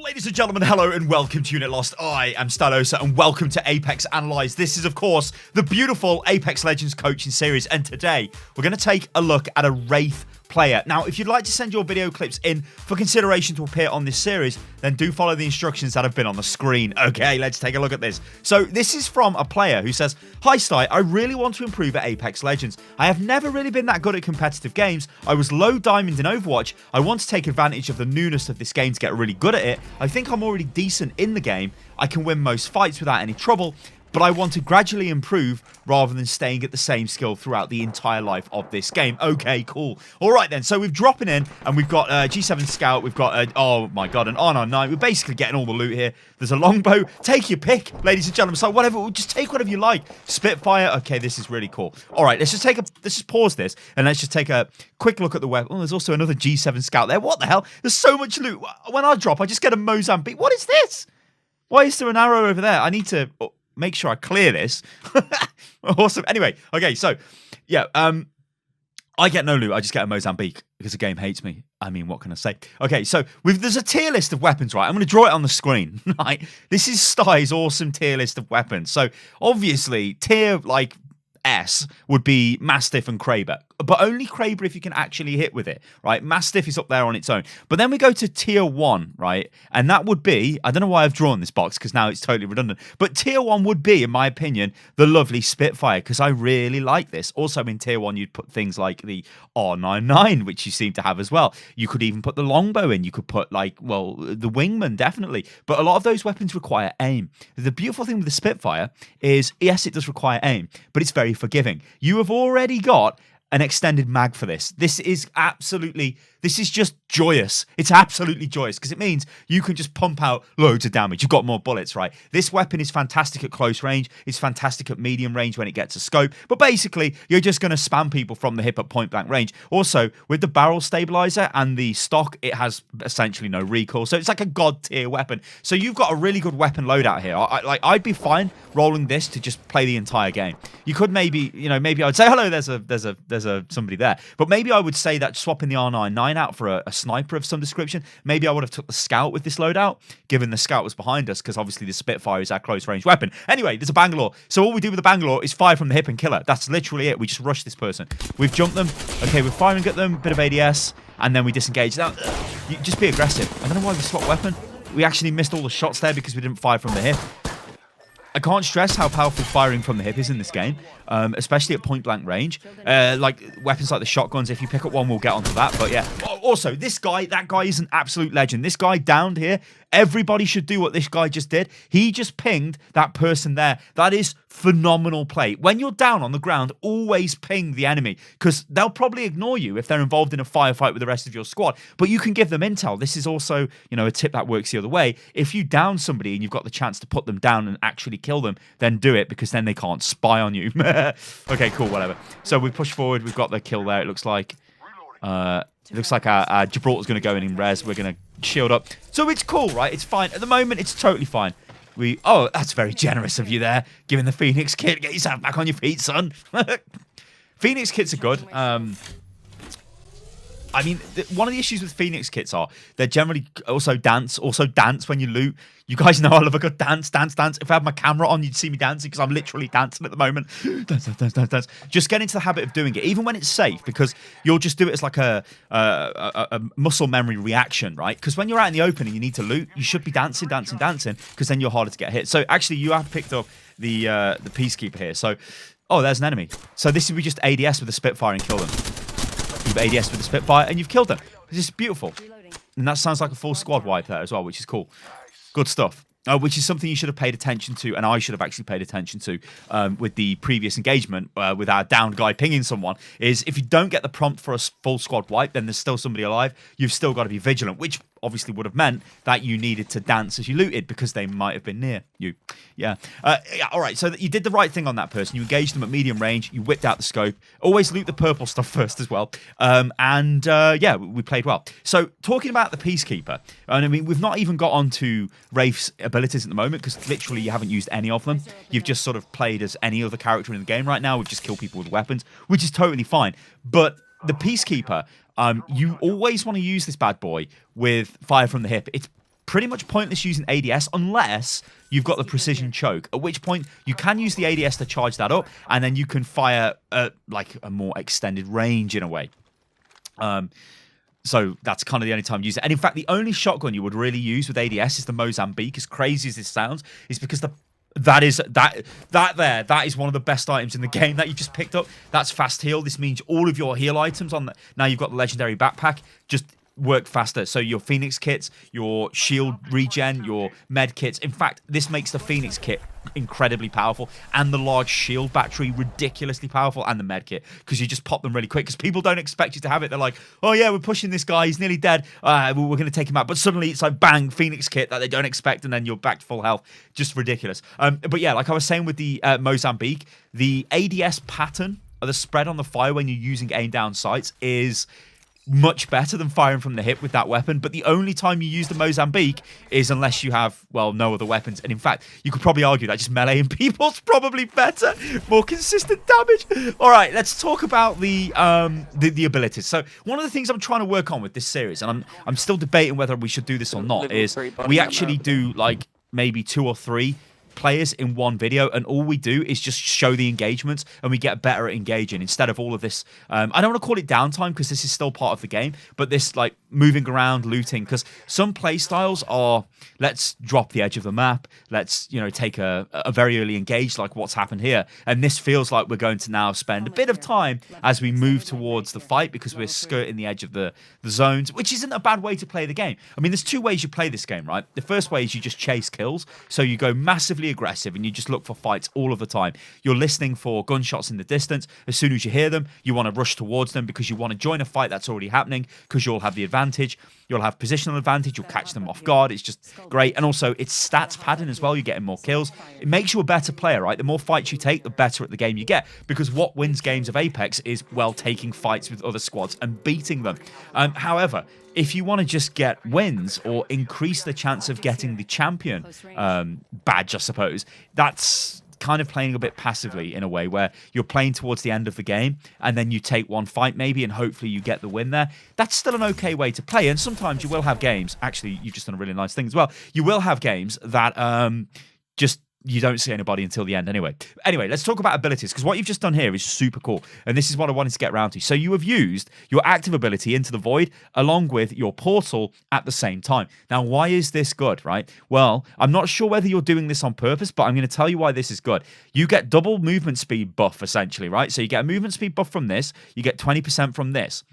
Ladies and gentlemen, hello and welcome to Unit Lost. I am Stalosa and welcome to ApexAnalyzed. This is, of course, the beautiful Apex Legends coaching series, and today we're going to take a look at a Wraith player. Now, if you'd like to send your video clips in for consideration to appear on this series, then do follow the instructions that have been on the screen. Okay, let's take a look at this. So this is from a player who says, "Hi Sty, I really want to improve at Apex Legends. I have never really been that good at competitive games. I was low diamond in Overwatch. I want to take advantage of the newness of this game to get really good at it. I think I'm already decent in the game. I can win most fights without any trouble. But I want to gradually improve rather than staying at the same skill throughout the entire life of this game." Okay, cool. All right then, so we're dropping in and we've got a G7 Scout, we've got a, oh my god, an R99. We're basically getting all the loot here. There's a longbow. Take your pick, ladies and gentlemen. So whatever, just take whatever you like. Spitfire. Okay, this is really cool. All right, let's just pause this and let's just take a quick look at the weapon. Oh, there's also another G7 Scout there. What the hell? There's so much loot. When I drop, I just get a Mozambique. What is this? Why is there an arrow over there? I need to make sure I clear this. Awesome. Anyway, okay, so yeah, I get no loot. I just get a Mozambique because the game hates me. I mean, what can I say? Okay, so there's a tier list of weapons, right? I'm going to draw it on the screen. Right, this is Sty's awesome tier list of weapons. So obviously, tier like S would be Mastiff and Kraber, but only Kraber if you can actually hit with it, right? Mastiff is up there on its own. But then we go to tier 1, right? And that would be, I don't know why I've drawn this box because now it's totally redundant, but tier 1 would be, in my opinion, the lovely Spitfire because I really like this. Also in tier 1, you'd put things like the R99, which you seem to have as well. You could even put the longbow in. You could put like, well, the wingman, definitely. But a lot of those weapons require aim. The beautiful thing with the Spitfire is, yes, it does require aim, but it's very forgiving. You have already got an extended mag for this. This is just joyous. It's absolutely joyous because it means you can just pump out loads of damage. You've got more bullets, right? This weapon is fantastic at close range. It's fantastic at medium range when it gets a scope. But basically, you're just going to spam people from the hip at point blank range. Also, with the barrel stabilizer and the stock, it has essentially no recoil. So it's like a god tier weapon. So you've got a really good weapon loadout here. I'd be fine rolling this to just play the entire game. You could maybe I'd say, hello, there's a somebody there. But maybe I would say that swapping the R99 out for a sniper of some description, maybe I would have took the Scout with this loadout, given the Scout was behind us, because obviously the Spitfire is our close range weapon. Anyway, there's a Bangalore. So all we do with the Bangalore is fire from the hip and kill her. That's literally it. We just rush this person. We've jumped them. Okay, we're firing at them, bit of ADS, and then we disengage. Now, you just be aggressive. I don't know why we swapped weapon. We actually missed all the shots there because we didn't fire from the hip. I can't stress how powerful firing from the hip is in this game, especially at point blank range. Like weapons like the shotguns, if you pick up one, we'll get onto that. But yeah, also that guy is an absolute legend. This guy downed here, everybody should do what this guy just did. He just pinged that person there. That is phenomenal play. When you're down on the ground, always ping the enemy because they'll probably ignore you if they're involved in a firefight with the rest of your squad. But you can give them intel. This is also, a tip that works the other way. If you down somebody and you've got the chance to put them down and actually kill them, then do it because then they can't spy on you. Okay, cool, whatever. So we push forward. We've got the kill there. It looks like our Gibraltar's going to go in res. We're going to shield up. So it's cool, right? It's fine. At the moment, it's totally fine. Oh, that's very generous of you there, giving the Phoenix kit. Get yourself back on your feet, son. Phoenix kits are good. I mean, one of the issues with Phoenix kits are they're generally also dance when you loot. You guys know I love a good dance. If I had my camera on, you'd see me dancing because I'm literally dancing at the moment. Dance. Just get into the habit of doing it, even when it's safe, because you'll just do it as like a muscle memory reaction, right? Because when you're out in the open and you need to loot, you should be dancing, because then you're harder to get hit. So actually, you have picked up the Peacekeeper here. So, oh, there's an enemy. So this is we just ADS with the Spitfire and kill them. You've ADS with the Spitfire and you've killed them. This is beautiful. And that sounds like a full squad wipe there as well, which is cool. Good stuff. Which is something you should have paid attention to, and I should have actually paid attention to with the previous engagement with our downed guy pinging someone, is if you don't get the prompt for a full squad wipe, then there's still somebody alive. You've still got to be vigilant, which obviously would have meant that you needed to dance as you looted because they might have been near you. Yeah. All right, so you did the right thing on that person. You engaged them at medium range. You whipped out the scope. Always loot the purple stuff first as well. Yeah, we played well. So talking about the Peacekeeper, and I mean, we've not even got onto Wraith's abilities at the moment because literally you haven't used any of them. You've just sort of played as any other character in the game right now. We've just killed people with weapons, which is totally fine. But the Peacekeeper, you always want to use this bad boy with fire from the hip. It's pretty much pointless using ADS unless you've got the precision choke, at which point you can use the ADS to charge that up, and then you can fire at like a more extended range in a way. So that's kind of the only time you use it. And in fact, the only shotgun you would really use with ADS is the Mozambique. As crazy as this sounds, is because that is one of the best items in the game that you just picked up. That's fast heal. This means all of your heal items now you've got the legendary backpack just work faster. So your Phoenix kits, your shield regen, your med kits. In fact, this makes the Phoenix kit incredibly powerful, and the large shield battery ridiculously powerful, and the med kit, because you just pop them really quick, because people don't expect you to have it. They're like, oh yeah, we're pushing this guy, he's nearly dead, we're going to take him out, but suddenly it's like bang, Phoenix kit that they don't expect, and then you're back to full health. Just ridiculous. But yeah, like I was saying with the Mozambique, the ADS pattern, or the spread on the fire when you're using aim down sights, is much better than firing from the hip with that weapon. But the only time you use the Mozambique is unless you have, well, no other weapons. And in fact, you could probably argue that just meleeing people's probably better, more consistent damage. All right, let's talk about the abilities. So one of the things I'm trying to work on with this series, and I'm still debating whether we should do this or not, is we actually do like maybe 2 or 3 players in one video, and all we do is just show the engagements, and we get better at engaging instead of all of this. I don't want to call it downtime, because this is still part of the game, but this like moving around, looting, because some play styles are, let's drop the edge of the map, let's, you know, take a very early engage, like what's happened here, and this feels like we're going to now spend a bit of time as we move towards the fight, because we're skirting the edge of the zones, which isn't a bad way to play the game. I mean, there's 2 ways you play this game, right? The first way is you just chase kills, so you go massively aggressive and you just look for fights all of the time. You're listening for gunshots in the distance. As soon as you hear them, you want to rush towards them, because you want to join a fight that's already happening, because you'll have the advantage. You'll have positional advantage. You'll catch them off guard. It's just great. And also, it's stats padding as well. You're getting more kills. It makes you a better player, right? The more fights you take, the better at the game you get, because what wins games of Apex is, well, taking fights with other squads and beating them. However, if you want to just get wins or increase the chance of getting the champion badge, I suppose, that's kind of playing a bit passively in a way, where you're playing towards the end of the game and then you take one fight maybe and hopefully you get the win there. That's still an okay way to play. And sometimes you will have games, actually, you've just done a really nice thing as well. You will have games that just you don't see anybody until the end anyway. Anyway, let's talk about abilities, because what you've just done here is super cool, and this is what I wanted to get around to. So you have used your active ability Into the Void along with your portal at the same time. Now, why is this good, right? Well, I'm not sure whether you're doing this on purpose, but I'm going to tell you why this is good. You get double movement speed buff, essentially, right? So you get a movement speed buff from this, you get 20% from this.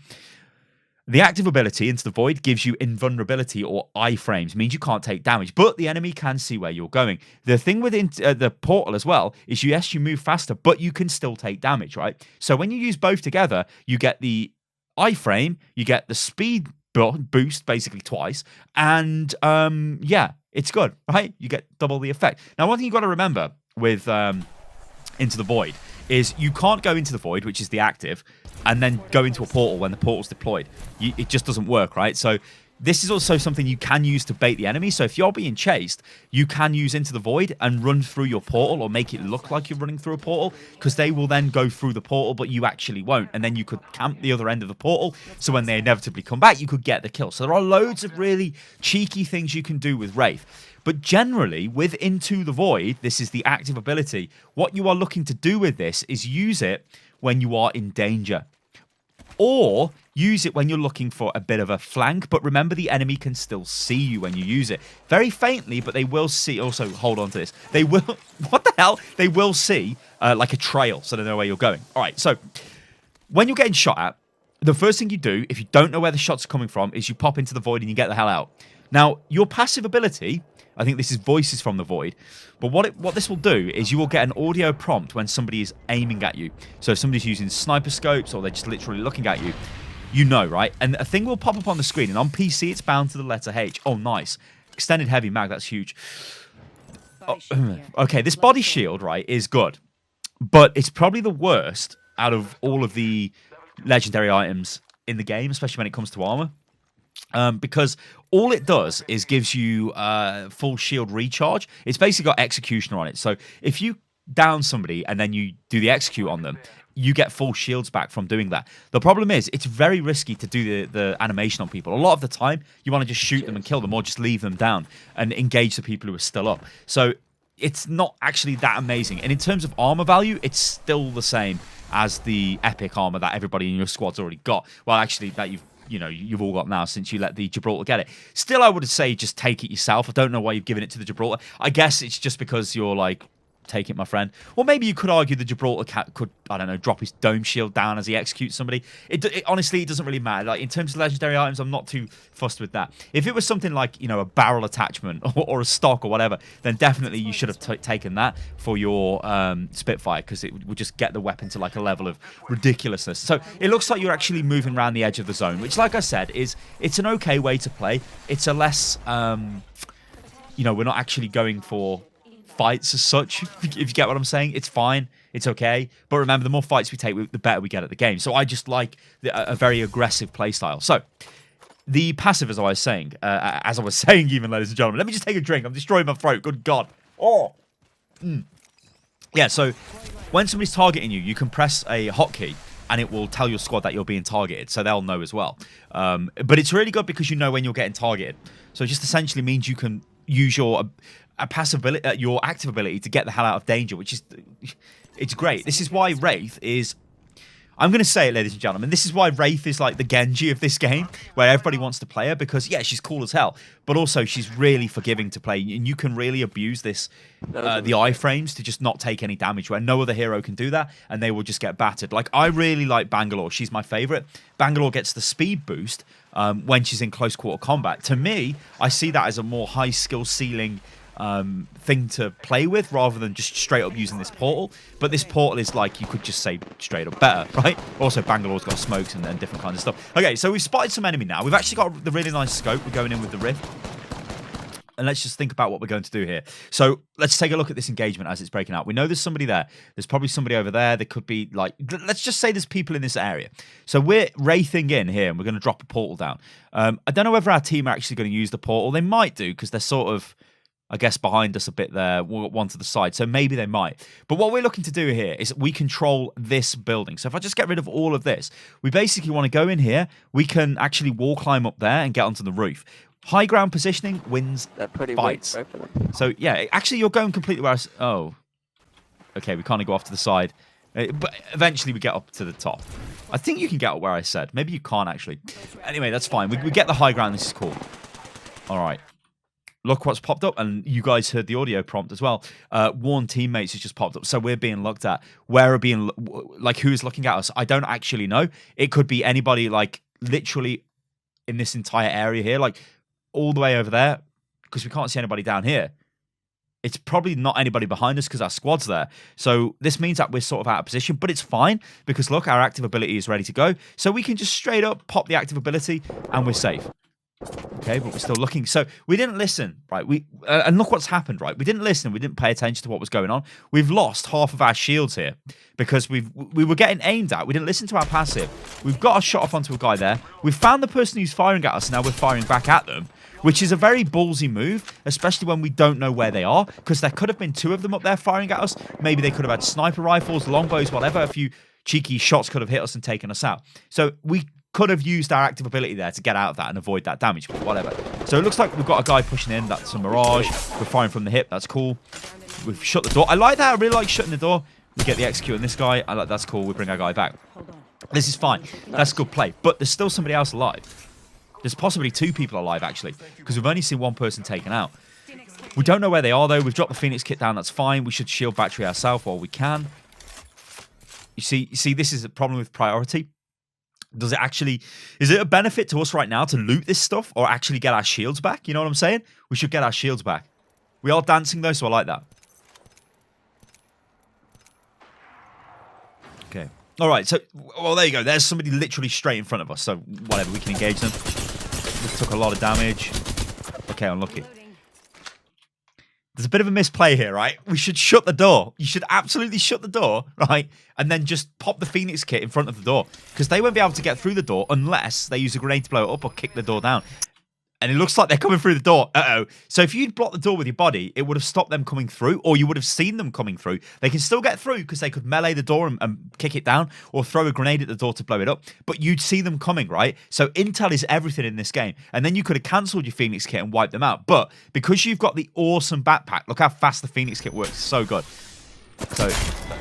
The active ability Into the Void gives you invulnerability, or iframes, means you can't take damage, but the enemy can see where you're going. The thing with the portal as well is, yes, you move faster, but you can still take damage, right? So when you use both together, you get the iframe, you get the speed boost basically twice, and yeah, it's good, right? You get double the effect. Now, one thing you've got to remember with Into the Void is you can't go into the Void, which is the active, and then go into a portal when the portal's deployed. It just doesn't work, right? So this is also something you can use to bait the enemy. So if you're being chased, you can use Into the Void and run through your portal, or make it look like you're running through a portal, because they will then go through the portal, but you actually won't. And then you could camp the other end of the portal, so when they inevitably come back, you could get the kill. So there are loads of really cheeky things you can do with Wraith. But generally, with Into the Void, this is the active ability. What you are looking to do with this is use it when you are in danger, or use it when you're looking for a bit of a flank. But remember, the enemy can still see you when you use it. Very faintly, but they will see. Also, hold on to this. They will... What the hell? They will see like a trail, so they know where you're going. All right, so when you're getting shot at, the first thing you do, if you don't know where the shots are coming from, is you pop Into the Void and you get the hell out. Now, your passive ability... I think this is Voices from the Void. But what this will do is you will get an audio prompt when somebody is aiming at you. So if somebody's using sniper scopes, or they're just literally looking at you, you know, right? And a thing will pop up on the screen. And on PC, it's bound to the letter H. Oh, nice. Extended heavy mag, that's huge. Oh, okay, this body shield, right, is good. But it's probably the worst out of all of the legendary items in the game, especially when it comes to armor. Because all it does is gives you full shield recharge. It's basically got executioner on it. So if you down somebody and then you do the execute on them, you get full shields back from doing that. The problem is, it's very risky to do the animation on people. A lot of the time, you want to just shoot them and kill them, or just leave them down and engage the people who are still up. So it's not actually that amazing. And in terms of armor value, it's still the same as the epic armor that everybody in your squad's already got. Well, actually, that you've all got now since you let the Gibraltar get it. Still, I would say just take it yourself. I don't know why you've given it to the Gibraltar. I guess it's just because you're like, take it, my friend. Or maybe you could argue the Gibraltar could, I don't know, drop his dome shield down as he executes somebody. Honestly, it doesn't really matter. Like, in terms of legendary items, I'm not too fussed with that. If it was something like, a barrel attachment or a stock or whatever, then definitely you should have taken that for your Spitfire, because it would just get the weapon to like a level of ridiculousness. So it looks like you're actually moving around the edge of the zone, which, like I said, it's an okay way to play. It's a less, we're not actually going for fights as such, if you get what I'm saying. It's fine, it's okay, but remember, the more fights we take, the better we get at the game. So I just like a very aggressive playstyle. So the passive, as I was saying, even, ladies and gentlemen, let me just take a drink. I'm destroying my throat. Good God. Yeah, so when somebody's targeting you, you can press a hotkey and it will tell your squad that you're being targeted, so they'll know as well. But it's really good because you know when you're getting targeted. So it just essentially means you can use your your active ability to get the hell out of danger, which is, it's great. This is why Wraith is, I'm going to say it, ladies and gentlemen, this is why Wraith is like the Genji of this game, where everybody wants to play her, because, yeah, she's cool as hell, but also she's really forgiving to play, and you can really abuse this, the iframes to just not take any damage, where no other hero can do that, and they will just get battered. Like, I really like Bangalore. She's my favorite. Bangalore gets the speed boost when she's in close quarter combat. To me, I see that as a more high skill ceiling thing to play with, rather than just straight up using this portal. But this portal is, like, you could just say straight up better, right? Also, Bangalore's got smokes and different kinds of stuff. Okay, so we've spotted some enemy now. We've actually got the really nice scope. We're going in with the Rift. And let's just think about what we're going to do here. So let's take a look at this engagement as it's breaking out. We know there's somebody there. There's probably somebody over there. There could be, like, let's just say there's people in this area. So we're wraithing in here, and we're going to drop a portal down. I don't know whether our team are actually going to use the portal. They might do, because they're sort of, I guess, behind us a bit there, one to the side. So maybe they might. But what we're looking to do here is we control this building. So if I just get rid of all of this, we basically want to go in here. We can actually wall climb up there and get onto the roof. High ground positioning wins fights. So, yeah, actually, you're going completely where oh. Okay, we kind of go off to the side. But eventually we get up to the top. I think you can get up where I said. Maybe you can't, actually. Anyway, that's fine. We get the high ground. This is cool. All right. Look what's popped up, and you guys heard the audio prompt as well. Warn teammates has just popped up, so we're being looked at. Where are being, like, who is looking at us? I don't actually know. It could be anybody, like, literally in this entire area here, like all the way over there, because we can't see anybody down here. It's probably not anybody behind us because our squad's there. So this means that we're sort of out of position, but it's fine because, look, our active ability is ready to go. So we can just straight up pop the active ability and we're safe. Okay, but we're still looking. So we didn't listen, right? And look what's happened, right? We didn't listen. We didn't pay attention to what was going on. We've lost half of our shields here because we were getting aimed at. We didn't listen to our passive. We've got a shot off onto a guy there. We've found the person who's firing at us. Now we're firing back at them, which is a very ballsy move, especially when we don't know where they are, because there could have been two of them up there firing at us. Maybe they could have had sniper rifles, longbows, whatever. A few cheeky shots could have hit us and taken us out. So we could have used our active ability there to get out of that and avoid that damage, but whatever. So it looks like we've got a guy pushing in. That's a Mirage. We're firing from the hip. That's cool. We've shut the door. I like that. I really like shutting the door. We get the execute on this guy. I like that's cool. We bring our guy back. This is fine. That's good play. But there's still somebody else alive. There's possibly two people alive, actually, because we've only seen one person taken out. We don't know where they are, though. We've dropped the Phoenix kit down. That's fine. We should shield battery ourselves while we can. You see, this is a problem with priority. Does it actually, is it a benefit to us right now to loot this stuff or actually get our shields back? You know what I'm saying? We should get our shields back. We are dancing though, so I like that. Okay. All right, so, well, there you go. There's somebody literally straight in front of us, so whatever, we can engage them. We took a lot of damage. Okay, unlucky. There's a bit of a misplay here, right? We should shut the door. You should absolutely shut the door, right? And then just pop the Phoenix kit in front of the door. Because they won't be able to get through the door unless they use a grenade to blow it up or kick the door down. And it looks like they're coming through the door. Uh-oh. So if you'd blocked the door with your body, it would have stopped them coming through, or you would have seen them coming through. They can still get through because they could melee the door and kick it down, or throw a grenade at the door to blow it up. But you'd see them coming, right? So intel is everything in this game. And then you could have cancelled your Phoenix kit and wiped them out. But because you've got the awesome backpack, look how fast the Phoenix kit works. So good. So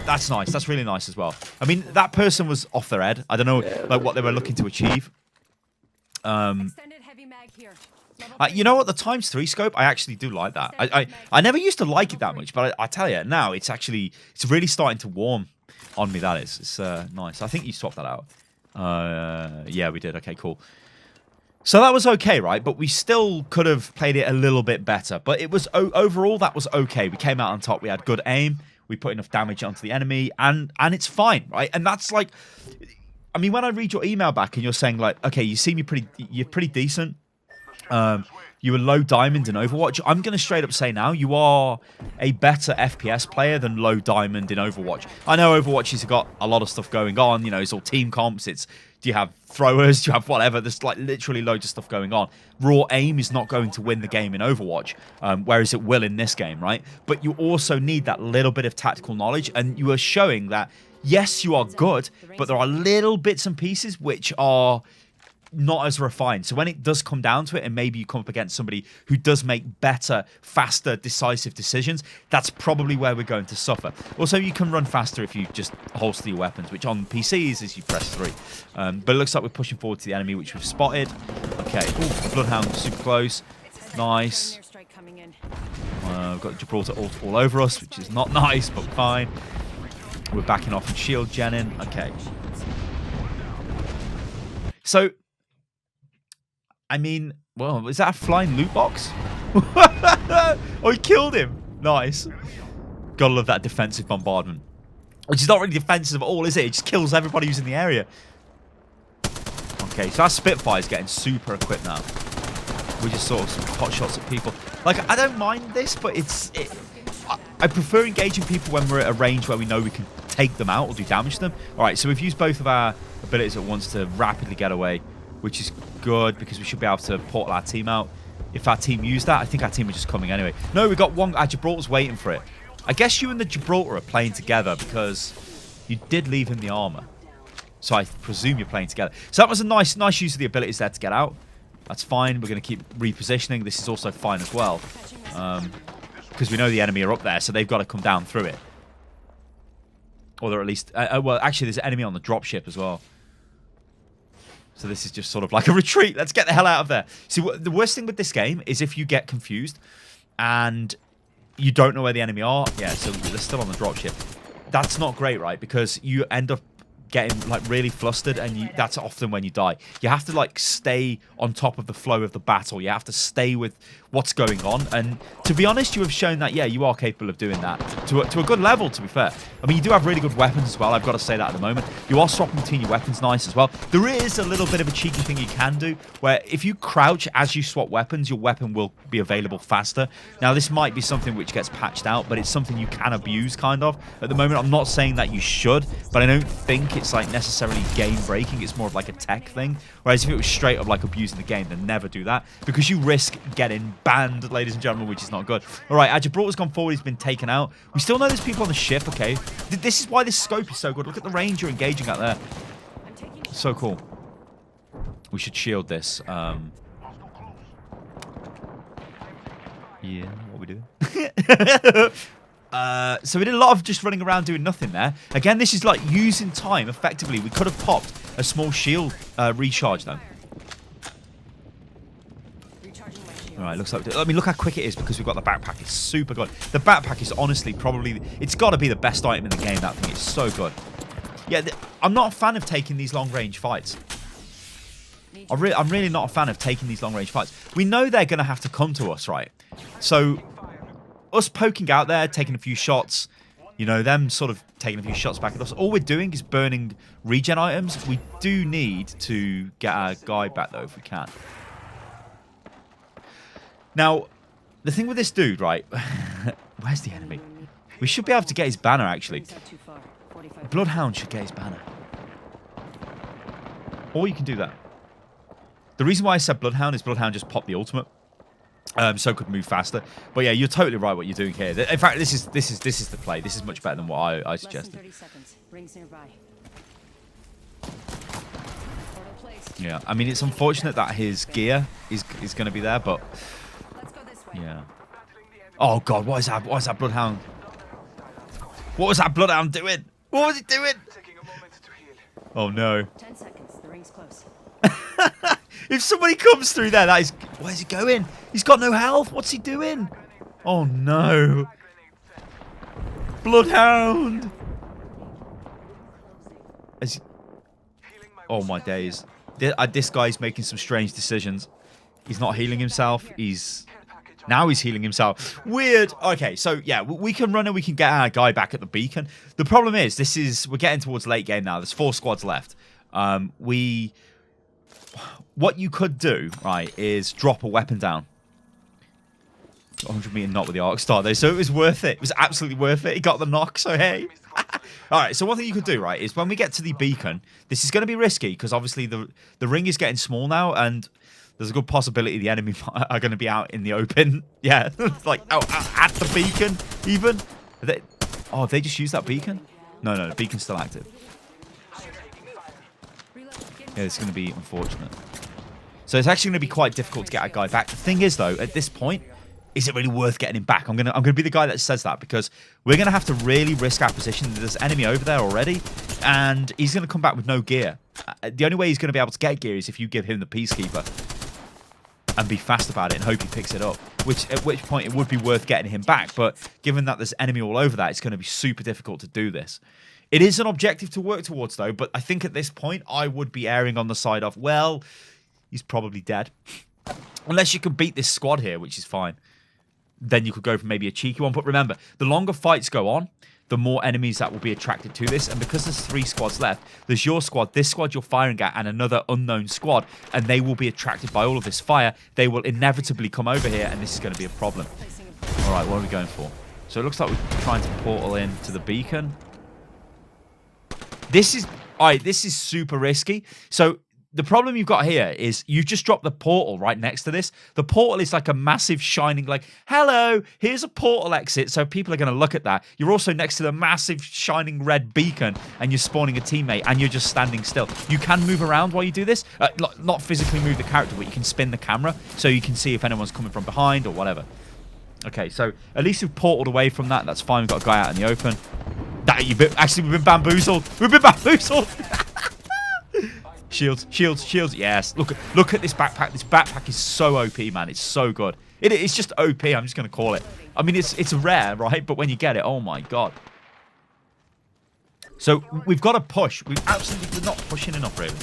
that's nice. That's really nice as well. I mean, that person was off their head. I don't know like what they were looking to achieve. You know what? The ×3 scope, I actually do like that. I never used to like it that much, but I tell you now, it's really starting to warm on me. That is, it's nice. I think you swapped that out. Yeah, we did. Okay, cool. So that was okay, right? But we still could have played it a little bit better. But it was overall that was okay. We came out on top. We had good aim. We put enough damage onto the enemy, and it's fine, right? And that's like, I mean, when I read your email back and you're saying like, okay, you seem you're pretty decent. You were low diamond in Overwatch. I'm going to straight up say now, you are a better FPS player than low diamond in Overwatch. I know Overwatch has got a lot of stuff going on. You know, it's all team comps. Do you have throwers? Do you have whatever? There's like literally loads of stuff going on. Raw aim is not going to win the game in Overwatch, whereas it will in this game, right? But you also need that little bit of tactical knowledge, and you are showing that, yes, you are good, but there are little bits and pieces which are not as refined. So when it does come down to it, and maybe you come up against somebody who does make better, faster, decisive decisions, that's probably where we're going to suffer. Also, you can run faster if you just holster your weapons, which on PCs is you press 3. But it looks like we're pushing forward to the enemy, which we've spotted. Okay, ooh, Bloodhound super close. Nice. We've got Gibraltar all over us, which is not nice, but fine. We're backing off and shield genning. Okay. So, I mean, well, is that a flying loot box? Oh, he killed him. Nice. Gotta love that defensive bombardment. Which is not really defensive at all, is it? It just kills everybody who's in the area. Okay, so our Spitfire's getting super equipped now. We just sort of some pot shots at people. Like, I don't mind this, but I prefer engaging people when we're at a range where we know we can take them out or do damage to them. Alright, so we've used both of our abilities at once to rapidly get away, which is good because we should be able to portal our team out. If our team used that, I think our team are just coming anyway. No, we got one. Our Gibraltar's waiting for it. I guess you and the Gibraltar are playing together because you did leave him the armor. So I presume you're playing together. So that was a nice use of the abilities there to get out. That's fine. We're going to keep repositioning. This is also fine as well. Because we know the enemy are up there, so they've got to come down through it. Or they're at least... well, actually, there's an enemy on the dropship as well. So this is just sort of like a retreat. Let's get the hell out of there. See, the worst thing with this game is if you get confused and you don't know where the enemy are. Yeah, so they're still on the dropship. That's not great, right? Because you end up getting like really flustered, and that's often when you die. You have to like stay on top of the flow of the battle. You have to stay with what's going on, and to be honest, you have shown that, yeah, you are capable of doing that to a good level, to be fair. I mean, you do have really good weapons as well. I've got to say that at the moment. You are swapping between your weapons nice as well. There is a little bit of a cheeky thing you can do where if you crouch as you swap weapons, your weapon will be available faster. Now, this might be something which gets patched out, but it's something you can abuse, kind of. At the moment, I'm not saying that you should, but I don't think it's like necessarily game breaking. It's more of like a tech thing. Whereas if it was straight up like abusing the game, then never do that, because you risk getting banned, ladies and gentlemen, which is not good. All right, our Gibraltar's gone forward. He's been taken out. We still know there's people on the ship, okay? This is why this scope is so good. Look at the range you're engaging at there. So cool. We should shield this. Yeah, what are we doing? So we did a lot of just running around doing nothing there. Again, this is like using time effectively. We could have popped a small shield recharge though. All right, looks like... I mean, look how quick it is because we've got the backpack. It's super good. The backpack is honestly probably... It's got to be the best item in the game, that thing. It's so good. Yeah, I'm not a fan of taking these long-range fights. I'm really not a fan of taking these long-range fights. We know they're going to have to come to us, right? So, us poking out there, taking a few shots, you know, them sort of taking a few shots back at us. All we're doing is burning regen items. We do need to get our guy back, though, if we can. Now, the thing with this dude, right? Where's the enemy? We should be able to get his banner, actually. Bloodhound should get his banner. Or you can do that. The reason why I said Bloodhound is Bloodhound just popped the ultimate. So could move faster. But yeah, you're totally right what you're doing here. In fact, this is the play. This is much better than what I suggested. Less than 30 seconds. Rings nearby. Yeah, I mean, it's unfortunate that his gear is going to be there, but Let's go this way. yeah. Oh god, what is that? What is that Bloodhound? What was that Bloodhound doing? What was he doing? Oh no. 10 seconds. The ring's close. If somebody comes through there, that is... Where's he going? He's got no health. What's he doing? Oh no. Bloodhound. Is he... Oh my days. This guy's making some strange decisions. He's not healing himself. Now he's healing himself. Weird. Okay, so yeah, we can run and we can get our guy back at the beacon. The problem is, we're getting towards late game now. There's 4 squads left. What you could do, right, is drop a weapon down. 100 meter knock with the arc star though, so it was worth it. It was absolutely worth it. He got the knock, so hey. Alright, so one thing you could do, right, is when we get to the beacon, this is going to be risky because obviously the ring is getting small now and there's a good possibility the enemy are going to be out in the open. Yeah, like out at the beacon even. Have they just used that beacon? No, the beacon's still active. Yeah, it's going to be unfortunate. So it's actually going to be quite difficult to get a guy back. The thing is, though, at this point, is it really worth getting him back? I'm gonna be the guy that says that because we're gonna have to really risk our position. There's enemy over there already, and he's gonna come back with no gear. The only way he's gonna be able to get gear is if you give him the Peacekeeper and be fast about it and hope he picks it up. At which point it would be worth getting him back. But given that there's enemy all over that, it's gonna be super difficult to do this. It is an objective to work towards, though. But I think at this point I would be erring on the side of, well, he's probably dead. Unless you can beat this squad here, which is fine. Then you could go for maybe a cheeky one. But remember, the longer fights go on, the more enemies that will be attracted to this. And because there's 3 squads left, there's your squad, this squad you're firing at, and another unknown squad. And they will be attracted by all of this fire. They will inevitably come over here, and this is going to be a problem. All right, what are we going for? So it looks like we're trying to portal in to the beacon. This is super risky. So the problem you've got here is you've just dropped the portal right next to this. The portal is like a massive shining, like, hello, here's a portal exit. So people are going to look at that. You're also next to the massive shining red beacon and you're spawning a teammate and you're just standing still. You can move around while you do this. Not physically move the character, but you can spin the camera so you can see if anyone's coming from behind or whatever. Okay, so at least we've portaled away from that. That's fine. We've got a guy out in the open. Actually, we've been bamboozled. We've been bamboozled. Shields. Yes. Look at this backpack. This backpack is so OP, man. It's so good. It's just OP. I'm just going to call it. I mean, it's rare, right? But when you get it, oh my god. So we've got to push. We're not pushing enough, really.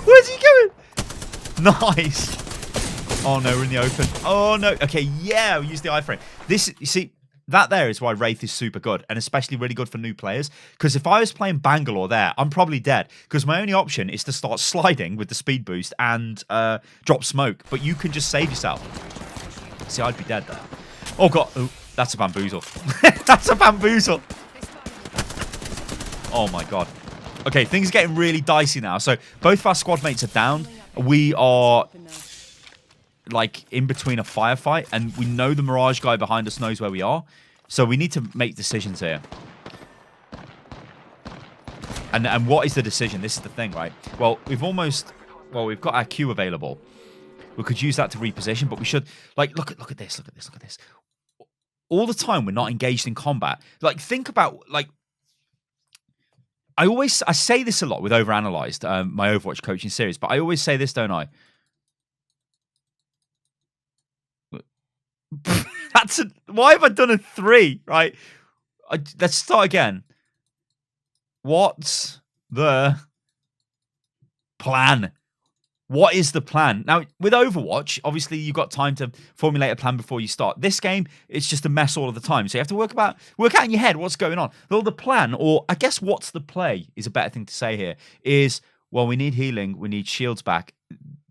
Where's he going? Nice. Oh no, we're in the open. Oh no. Okay, yeah, we use the iframe. This, you see, that there is why Wraith is super good, and especially really good for new players. Because if I was playing Bangalore there, I'm probably dead. Because my only option is to start sliding with the speed boost and drop smoke. But you can just save yourself. See, I'd be dead there. Oh god, oh, that's a bamboozle. That's a bamboozle. Oh my god. Okay, things are getting really dicey now. So both of our squad mates are down. We are like in between a firefight, and we know the Mirage guy behind us knows where we are. So we need to make decisions here. And what is the decision? This is the thing, right? Well, we've got our Q available. We could use that to reposition, but we should, like, look at this. All the time we're not engaged in combat. Like, think about, like, I say this a lot with ApexAnalyzed, my Overwatch coaching series, but I always say this, don't I? Why have I done a 3, right? Let's start again. What's the plan? What is the plan? Now, with Overwatch, obviously, you've got time to formulate a plan before you start. This game, it's just a mess all of the time. So you have to work out in your head what's going on. Well, the plan, or I guess what's the play is a better thing to say here, is, well, we need healing. We need shields back.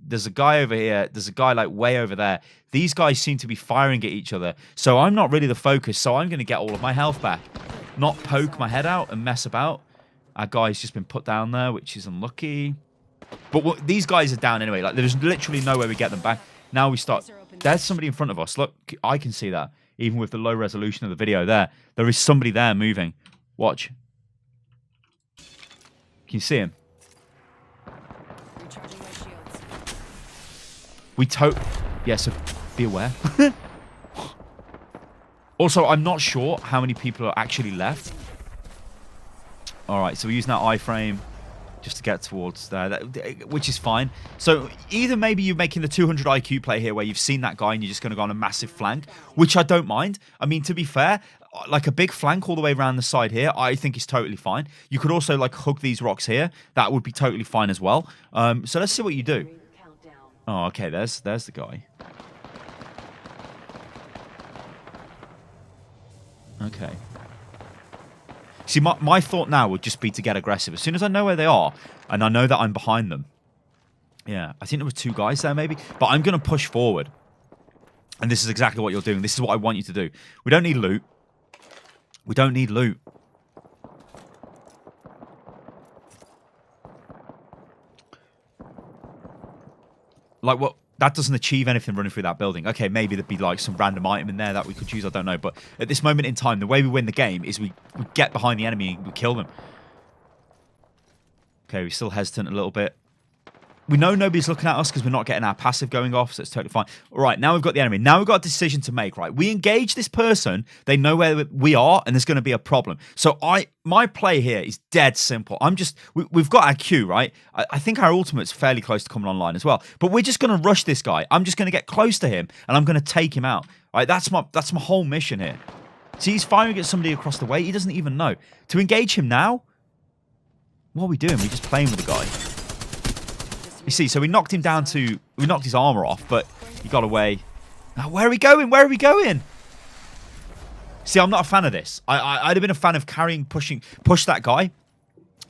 There's a guy over here. There's a guy like way over there. These guys seem to be firing at each other. So I'm not really the focus. So I'm going to get all of my health back. Not poke my head out and mess about. Our guy's just been put down there, which is unlucky. But these guys are down anyway. Like, there's literally no way we get them back. Now we start. There's somebody in front of us. Look, I can see that. Even with the low resolution of the video there. There is somebody there moving. Watch. Can you see him? Recharging my shields. Yeah, so be aware. Also, I'm not sure how many people are actually left. All right, so we're using that iframe just to get towards there, which is fine. So either maybe you're making the 200 IQ play here where you've seen that guy and you're just going to go on a massive flank, which I don't mind. I mean, to be fair, like a big flank all the way around the side here, I think is totally fine. You could also like hug these rocks here. That would be totally fine as well. So let's see what you do. Oh, okay, there's the guy. Okay. See, my thought now would just be to get aggressive. As soon as I know where they are, and I know that I'm behind them. Yeah, I think there were 2 guys there maybe. But I'm going to push forward. And this is exactly what you're doing. This is what I want you to do. We don't need loot. We don't need loot. Like, what? That doesn't achieve anything running through that building. Okay, maybe there'd be like some random item in there that we could choose. I don't know. But at this moment in time, the way we win the game is we get behind the enemy and we kill them. Okay, we're still hesitant a little bit. We know nobody's looking at us because we're not getting our passive going off, so it's totally fine. All right, now we've got the enemy. Now we've got a decision to make, right? We engage this person. They know where we are, and there's going to be a problem. So my play here is dead simple. We've got our Q, right? I think our ultimate's fairly close to coming online as well. But we're just going to rush this guy. I'm just going to get close to him, and I'm going to take him out. Right? That's my whole mission here. See, he's firing at somebody across the way. He doesn't even know. To engage him now, what are we doing? We're just playing with the guy. You see, so we knocked him down to... We knocked his armor off, but he got away. Now, where are we going? Where are we going? See, I'm not a fan of this. I'd have been a fan of push that guy.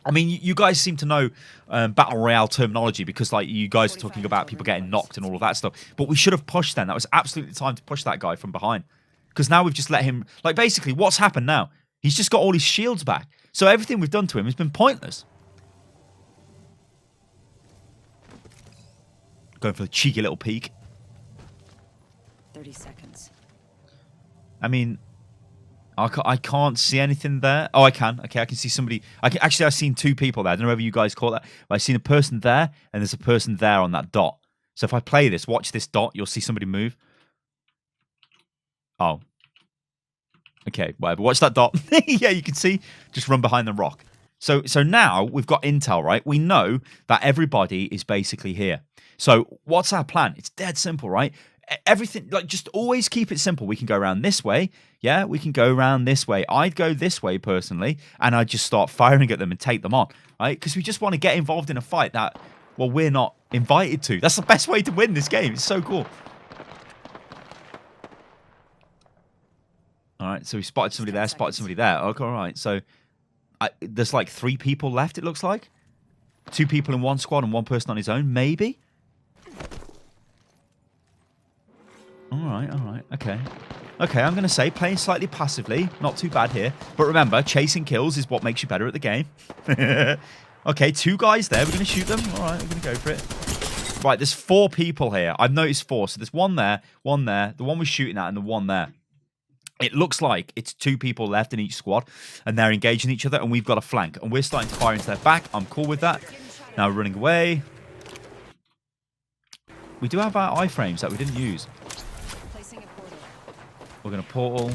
I mean, you guys seem to know Battle Royale terminology because, like, you guys are talking about people getting knocked and all of that stuff. But we should have pushed then. That was absolutely the time to push that guy from behind. Because now we've just let him... Like, basically, what's happened now? He's just got all his shields back. So everything we've done to him has been pointless. Going for the cheeky little peek. 30 seconds. I mean, I can't see anything there. Oh, I can. Okay, I can see somebody. I've seen 2 people there. I don't know whether you guys caught that, but I've seen a person there, and there's a person there on that dot. So if I play this, watch this dot, you'll see somebody move. Oh. Okay, whatever. Watch that dot. Yeah, you can see. Just run behind the rock. So now we've got intel, right? We know that everybody is basically here. So what's our plan? It's dead simple, right? Everything, like, just always keep it simple. We can go around this way. Yeah, we can go around this way. I'd go this way personally, and I'd just start firing at them and take them on, right? Because we just want to get involved in a fight that, well, we're not invited to. That's the best way to win this game. It's so cool. All right, so we spotted somebody there, Okay, all right, so there's like 3 people left, it looks like. 2 people in one squad and 1 person on his own, maybe. All right, okay. Okay, I'm going to say playing slightly passively, not too bad here. But remember, chasing kills is what makes you better at the game. Okay, 2 guys there, we're going to shoot them. All right, we're going to go for it. Right, there's 4 people here. I've noticed 4, so there's 1 there, the one we're shooting at, and the 1 there. It looks like it's 2 people left in each squad, and they're engaging each other, and we've got a flank, and we're starting to fire into their back. I'm cool with that. Now we're running away. We do have our iframes that we didn't use. We're going to portal.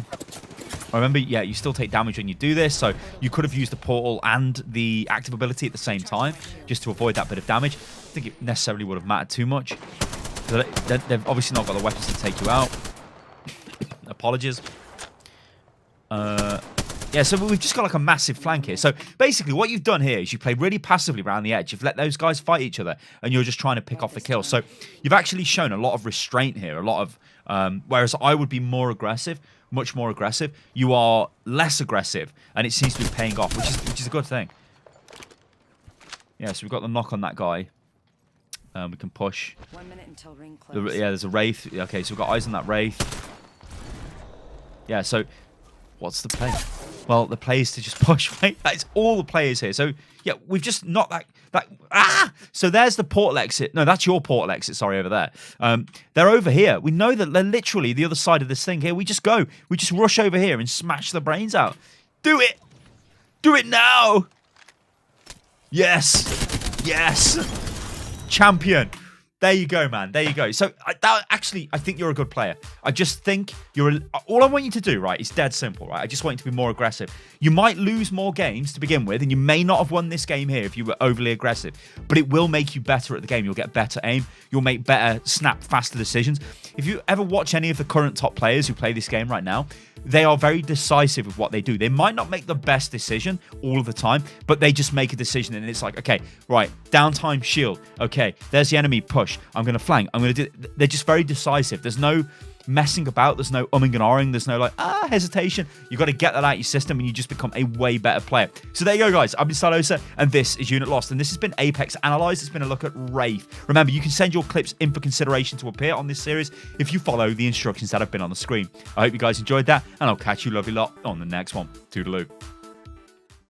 Remember, yeah, you still take damage when you do this, so you could have used the portal and the active ability at the same time, just to avoid that bit of damage. I think it necessarily would have mattered too much. They've obviously not got the weapons to take you out. Apologies. Yeah, so we've just got like a massive flank here. So basically what you've done here is you play really passively around the edge. You've let those guys fight each other, and you're just trying to pick off the kills. So you've actually shown a lot of restraint here, a lot of... whereas I would be more aggressive, much more aggressive. You are less aggressive, and it seems to be paying off, which is a good thing. Yeah, so we've got the knock on that guy. We can push. 1 minute until ring close. Yeah, there's a Wraith. Okay, so we've got eyes on that Wraith. Yeah, so what's the play? Well, the play is to just push, right? That's all the players here. So, yeah, we've just not So there's the portal exit. No, that's your portal exit, sorry, over there. They're over here. We know that they're literally the other side of this thing here. We just go. We just rush over here and smash the brains out. Do it. Do it now. Yes. Yes. Champion. There you go, man. There you go. So I think you're a good player. I just think all I want you to do, right, is dead simple, right? I just want you to be more aggressive. You might lose more games to begin with, and you may not have won this game here if you were overly aggressive, but it will make you better at the game. You'll get better aim. You'll make better, faster decisions. If you ever watch any of the current top players who play this game right now, they are very decisive with what they do. They might not make the best decision all of the time, but they just make a decision, and it's like, okay, right, downtime shield. Okay, there's the enemy, push. I'm going to flank. I'm going to do... They're just very decisive. There's no messing about. There's no umming and ahhing. There's no hesitation. You've got to get that out of your system, and you just become a way better player. So there you go, guys. I've been Stalosa, and this is Unit Lost, and this has been Apex Analyzed. It's been a look at Wraith. Remember, you can send your clips in for consideration to appear on this series if you follow the instructions that have been on the screen. I hope you guys enjoyed that, and I'll catch you lovely lot on the next one. Toodaloo.